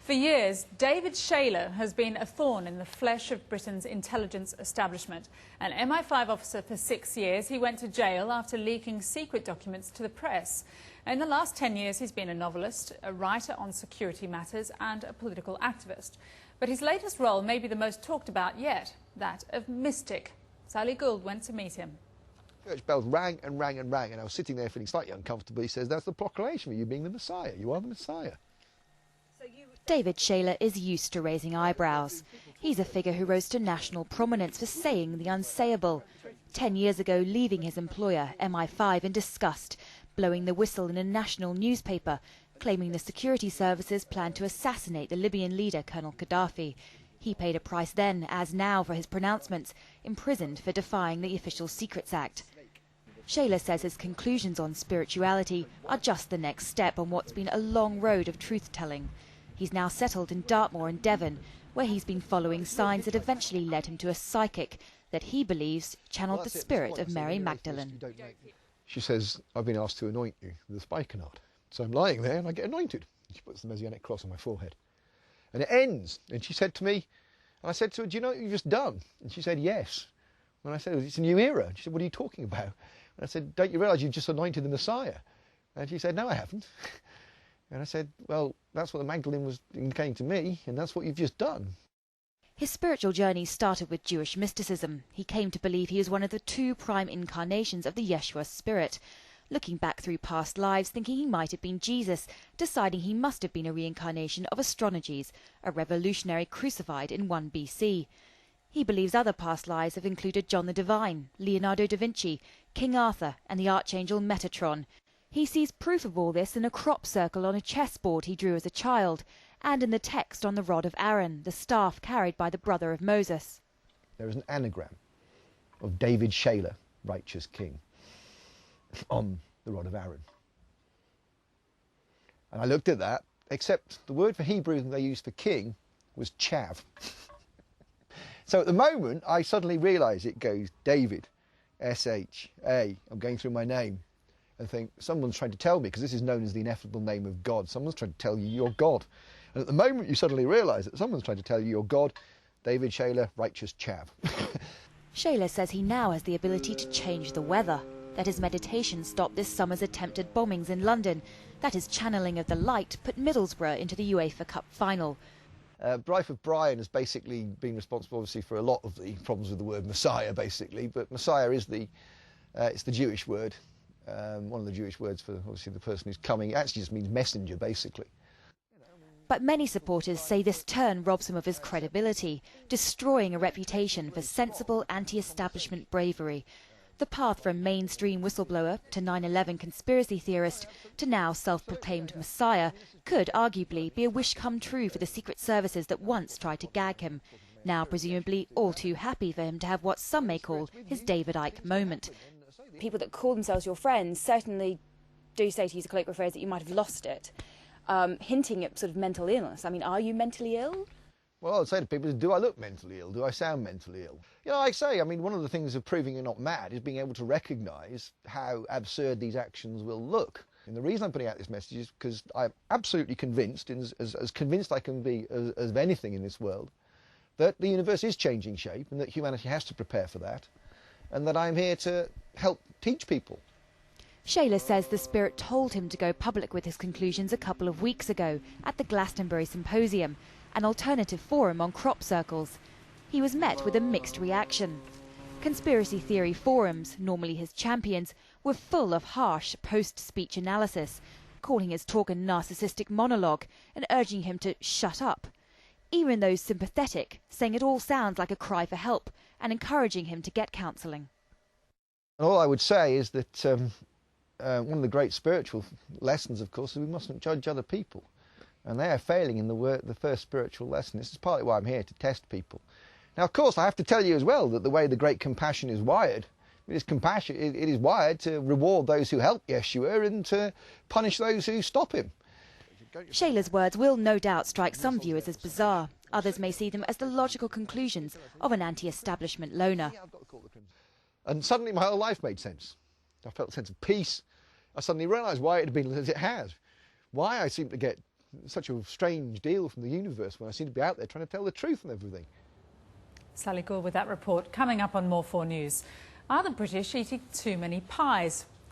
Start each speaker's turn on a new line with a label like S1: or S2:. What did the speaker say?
S1: For years, David Shayler has been a thorn in the flesh of Britain's intelligence establishment. An MI5 officer for 6 years, he went to jail after leaking secret documents to the press. In the last 10 years, he's been a novelist, a writer on security matters and a political activist. But his latest role may be the most talked about yet, that of mystic. Sally Gould went to meet him.
S2: Church bells rang and rang and rang, and I was sitting there feeling slightly uncomfortable. He says, "That's the proclamation for you being the Messiah. You are the Messiah."
S3: David Shayler is used to raising eyebrows. He's a figure who rose to national prominence for saying the unsayable. 10 years ago, leaving his employer, MI5, in disgust, blowing the whistle in a national newspaper, claiming the security services planned to assassinate the Libyan leader, Colonel Gaddafi. He paid a price then, as now, for his pronouncements, imprisoned for defying the Official Secrets Act. Shayler says his conclusions on spirituality are just the next step on what's been a long road of truth-telling. He's now settled in Dartmoor in Devon, where he's been following signs that eventually led him to a psychic that he believes channeled the spirit of Mary Magdalene.
S2: She says, "I've been asked to anoint you with a spikenard." So I'm lying there and I get anointed. She puts the Messianic cross on my forehead. And it ends. And she said to me, and I said to her, "Do you know what you've just done?" And she said, "Yes." And I said, "It's a new era." And she said, "What are you talking about?" And I said, "Don't you realise you've just anointed the Messiah?" And she said, "No, I haven't." And I said, "Well, that's what the Magdalene was indicating to me, and that's what you've just done."
S3: His spiritual journey started with Jewish mysticism. He came to believe he was one of the two prime incarnations of the Yeshua spirit. Looking back through past lives, thinking he might have been Jesus, deciding he must have been a reincarnation of Astronoges, a revolutionary crucified in 1 BC. He believes other past lives have included John the Divine, Leonardo da Vinci, King Arthur and the Archangel Metatron. He sees proof of all this in a crop circle on a chessboard he drew as a child, and in the text on the rod of Aaron, the staff carried by the brother of Moses.
S2: There is an anagram of David Shayler, righteous king, on the rod of Aaron. And I looked at that, except the word for Hebrew they used for king was chav. So at the moment, I suddenly realise it goes David, S-H-A. I'm going through my name and think, someone's trying to tell me, because this is known as the ineffable name of God, someone's trying to tell you you're God. And at the moment you suddenly realise that someone's trying to tell you you're God, David Shayler, righteous chav.
S3: Shayler says he now has the ability to change the weather, that his meditation stopped this summer's attempted bombings in London, that his channeling of the light put Middlesbrough into the UEFA Cup final.
S2: Bryford Bryan has basically been responsible, obviously, for a lot of the problems with the word Messiah, basically, but Messiah is it's the Jewish word. One of the Jewish words for, obviously, the person who's coming. It actually just means messenger, basically.
S3: But many supporters say this turn robs him of his credibility, destroying a reputation for sensible anti-establishment bravery. The path from mainstream whistleblower to 9/11 conspiracy theorist to now self-proclaimed Messiah could arguably be a wish come true for the secret services that once tried to gag him, now presumably all too happy for him to have what some may call his David Icke moment.
S4: People that call themselves your friends certainly do say, to use a colloquial phrase, that you might have lost it, hinting at sort of mental illness. I mean, are you mentally ill?
S2: Well, I'd say to people, do I look mentally ill? Do I sound mentally ill? You know, like I say, I mean, one of the things of proving you're not mad is being able to recognise how absurd these actions will look. And the reason I'm putting out this message is because I'm absolutely convinced, and as convinced I can be as of anything in this world, that the universe is changing shape and that humanity has to prepare for that, and that I'm here to help teach people.
S3: Shayler says the spirit told him to go public with his conclusions a couple of weeks ago at the Glastonbury Symposium, an alternative forum on crop circles. He was met with a mixed reaction. Conspiracy theory forums, normally his champions, were full of harsh post-speech analysis, calling his talk a narcissistic monologue and urging him to shut up. Even those sympathetic, saying it all sounds like a cry for help and encouraging him to get counselling.
S2: All I would say is that one of the great spiritual lessons, of course, is we mustn't judge other people. And they are failing in the first spiritual lesson. This is partly why I'm here, to test people. Now, of course, I have to tell you as well that the way the great compassion is wired, it is wired to reward those who help Yeshua and to punish those who stop him.
S3: Shayler's words will no doubt strike some viewers as bizarre. Others may see them as the logical conclusions of an anti-establishment loner.
S2: And suddenly my whole life made sense. I felt a sense of peace. I suddenly realised why it had been as it has. Why I seem to get such a strange deal from the universe when I seem to be out there trying to tell the truth and everything.
S1: Sally Gore with that report. Coming up on More 4 News. Are the British eating too many pies?